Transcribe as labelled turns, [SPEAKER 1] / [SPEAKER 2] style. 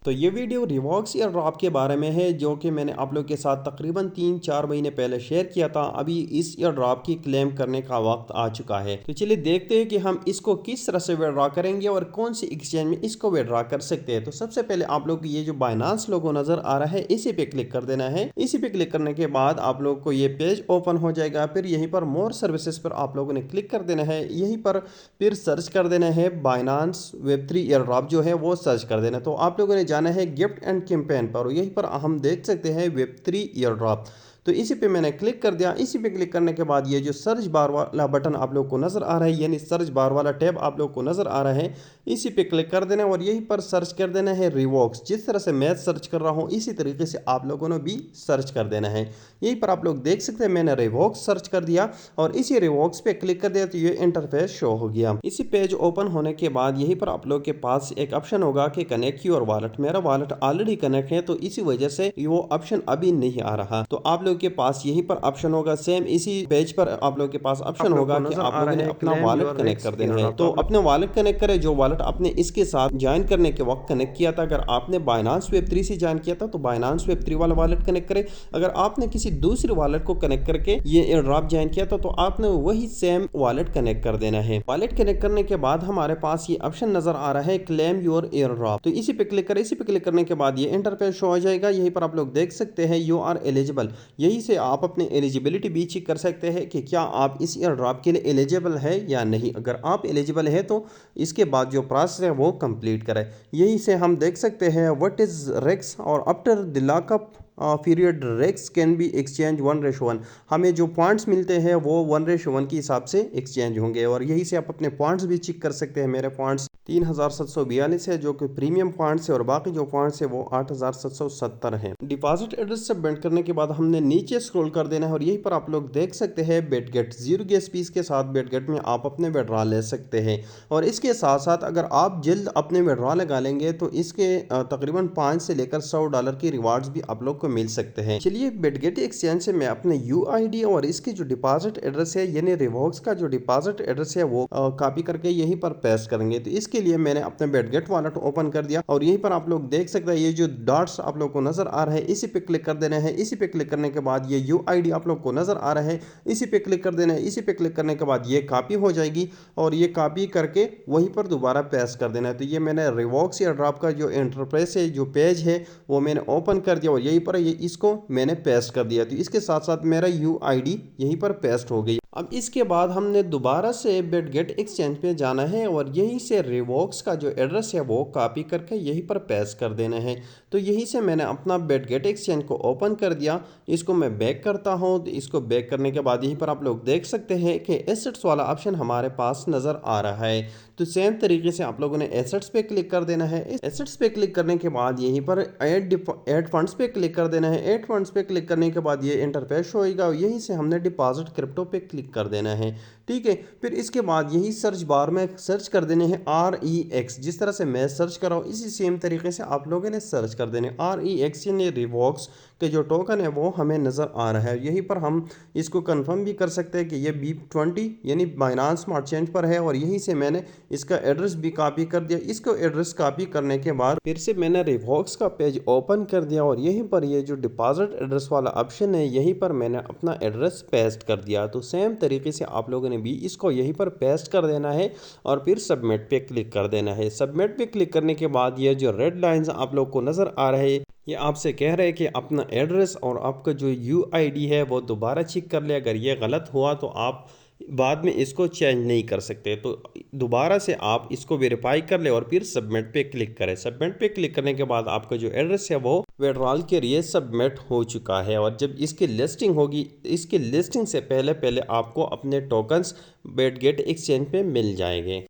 [SPEAKER 1] तो ये video रिवॉक्स air drop के बारे में है जो कि मैंने आप लोग के साथ तकरीबन 3-4 महीने पहले शेयर किया था। अभी इस एयर ड्रॉप की क्लेम करने का वक्त आ चुका है। तो चलिए देखते हैं कि हम इसको किस तरह से विड्रॉ करेंगे और कौन सी एक्सचेंज में इसको विड्रॉ कर सकते हैं। तो सबसे पहले आप लोग ये जो बाइनांस लोगो नजर आ रहा है इसी पे क्लिक कर देना है। इसी पे क्लिक करने के बाद आप लोग को ये पेज ओपन हो जाएगा। फिर यहीं पर मोर सर्विसेज पर आप लोगों ने क्लिक कर देना है। यहीं पर फिर सर्च कर देना है बाइनांस वेब3 एयर ड्रॉप जो है वो सर्च कर देना। तो आप लोगों ने जाना है गिफ्ट एंड कैंपेन पर और यहीं पर हम देख सकते हैं वेब3 एयर ड्रॉप। तो इसी पे मैंने क्लिक कर दिया। इसी पे क्लिक करने के बाद ये जो सर्च बार वाला बटन आप लोग को नजर आ रहा है यानी सर्च बार वाला टैब आप लोग को नजर आ रहा है, इसी पे क्लिक कर देना और यहीं पर सर्च कर देना है रिवॉक्स। जिस तरह से मैं सर्च कर रहा हूँ इसी तरीके से आप लोगों ने भी सर्च कर देना है। यहीं पर आप लोग देख सकते हैं मैंने रिवॉक्स सर्च कर दिया और इसी रिवॉक्स पे क्लिक कर दिया तो ये इंटरफेस शो हो गया। इसी पेज ओपन होने के बाद यहीं पर आप लोग के पास एक ऑप्शन होगा कि कनेक्ट योर वॉलेट। मेरा वॉलेट ऑलरेडी कनेक्ट है तो इसी वजह से वो ऑप्शन अभी नहीं आ रहा। तो आप लोग के पास यहीं पर ऑप्शन होगा, सेम इसी पेज पर आप लोग के पास ऑप्शन होगा कि आप लोगों ने अपना वॉलेट कनेक्ट कर देना है। तो अपने वॉलेट कनेक्ट करें जो वॉलेट आपने इसके साथ ज्वाइन करने के वक्त कनेक्ट किया था। अगर आपने बाइनांस वेब3 से ज्वाइन किया था तो बाइनांस वेब3 वाला वॉलेट कनेक्ट करें। अगर आपने किसी दूसरे वॉलेट को कनेक्ट करके ये एयर ड्रॉप ज्वाइन किया था तो आपने वही सेम वॉलेट कनेक्ट कर देना है। वॉलेट कनेक्ट करने के बाद हमारे पास ये ऑप्शन नजर आ रहा है क्लेम योर एयर ड्रॉप। तो इसी पे क्लिक करें। इसी पे क्लिक करने के बाद ये इंटरफेस शो हो जाएगा। यहीं पर आप लोग देख सकते हैं यू आर एलिजिबल। यहीं से आप अपने एलिजिबिलिटी भी चेक कर सकते हैं कि क्या आप इस एयर ड्रॉप के लिए एलिजिबल है या नहीं। अगर आप एलिजिबल है तो इसके बाद जो प्रोसेस है वो कंप्लीट करें। यहीं से हम देख सकते हैं व्हाट इज रेक्स और after the lockup period rex can be exchange 1:1। हमें जो पॉइंट्स मिलते हैं वो 1:1 के हिसाब से एक्सचेंज होंगे और यहीं से आप अपने पॉइंट्स भी चेक कर सकते हैं। मेरे पॉइंट्स 3742 है जो कि प्रीमियम पॉइंट्स है और बाकी जो पॉइंट्स है वो 8770 हैं। डिपॉजिट एड्रेस सबमिट करने के बाद हमने नीचे स्क्रॉल कर देना है और यहीं पर आप लोग देख सकते हैं बेटगेट 0 गैस फीस के साथ बेटगेट में आप अपने विड्रॉ ले सकते हैं। और इसके साथ साथ अगर आप जल्द अपने विड्रॉ लगा लेंगे तो इसके तकरीबन 5 से लेकर $100 की रिवार्ड्स भी आप लोग को मिल सकते हैं। चलिए बेटगेट एक्सचेंज से मैं अपने यूआईडी और इसकी जो डिपॉजिट एड्रेस है यानी रिवॉक्स का जो डिपॉजिट एड्रेस है वो कॉपी करके यहीं पर पेस्ट करेंगे। तो इसके लिए मैंने अपने बेटगेट वॉलेट ओपन कर दिया और यहीं पर आप लोग देख सकते हैं ये जो डॉट्स आप लोग को नजर आ रहा है इसी पे क्लिक कर देना है। इसी पे क्लिक करने के बाद ये यूआईडी आप लोग को नजर आ रहा है, इसी पे क्लिक कर देना है। इसी पे क्लिक करने के बाद ये कॉपी हो जाएगी और ये कॉपी करके वहीं पर दोबारा पेस्ट कर देना है। तो ये मैंने रिवॉक्स एयर ड्रॉप का जो इंटरफेस है जो पेज है वो मैंने ओपन कर दिया और यहीं पर ये इसको मैंने पेस्ट कर दिया। तो इसके साथ साथ मेरा यूआईडी यहीं पर पेस्ट हो गई। अब इसके बाद हमने दोबारा से बेटगेट एक्सचेंज पे जाना है और यहीं से रिवॉक्स का जो एड्रेस है वो कॉपी करके यहीं पर पेस्ट कर देना है। तो यहीं से मैंने अपना बेटगेट एक्सचेंज को ओपन कर दिया। इसको मैं बैक करता हूँ। तो इसको बैक करने के बाद यहीं पर आप लोग देख सकते हैं कि एसेट्स वाला ऑप्शन हमारे पास नज़र आ रहा है। तो सेम तरीके से आप लोगों ने एसेट्स पे क्लिक कर देना है। एसेट्स पे क्लिक करने के बाद यहीं पर ऐड फंड्स पे क्लिक कर देना है। ऐड फंड्स पे क्लिक करने के बाद ये इंटरफेस होएगा और यहीं से हमने डिपॉजिट क्रिप्टो पे क्लिक कर देना है। ठीक है, फिर इसके बाद यही सर्च बार में सर्च कर देने हैं REX। जिस तरह से मैं सर्च कर रहा हूँ इसी सेम तरीके से आप लोगों ने सर्च कर देने। REX यानी रिवॉक्स के जो टोकन है वो हमें नज़र आ रहा है। यहीं पर हम इसको कंफर्म भी कर सकते हैं कि ये BIP20 यानी बाइनांस स्मार्ट चेंज पर है और यहीं से मैंने इसका एड्रेस भी कॉपी कर दिया। इसको एड्रेस कॉपी करने के बाद फिर से मैंने रिवॉक्स का पेज ओपन कर दिया और यहीं पर ये जो डिपॉजिट एड्रेस वाला ऑप्शन है यहीं पर मैंने अपना एड्रेस पेस्ट कर दिया। तो सेम तरीके से आप लोगों ने भी इसको यहीं पर पेस्ट कर देना है और फिर सबमिट पे क्लिक कर देना है। सबमिट पे क्लिक करने के बाद ये जो रेड लाइंस आप लोग को नज़र आ रहे हैं ये आपसे कह रहे हैं कि अपना एड्रेस और आपका जो यूआईडी है वो दोबारा चेक कर ले। अगर ये गलत हुआ तो आप बाद में इसको चेंज नहीं कर सकते। तो दोबारा से आप इसको वेरीफाई कर ले और फिर सबमिट पे क्लिक करें। सबमिट पे क्लिक करने के बाद आपका जो एड्रेस है वो विड्रॉल के लिए सबमिट हो चुका है और जब इसकी लिस्टिंग होगी इसकी लिस्टिंग से पहले पहले आपको अपने टोकन्स बेटगेट एक्सचेंज पे मिल जाएंगे।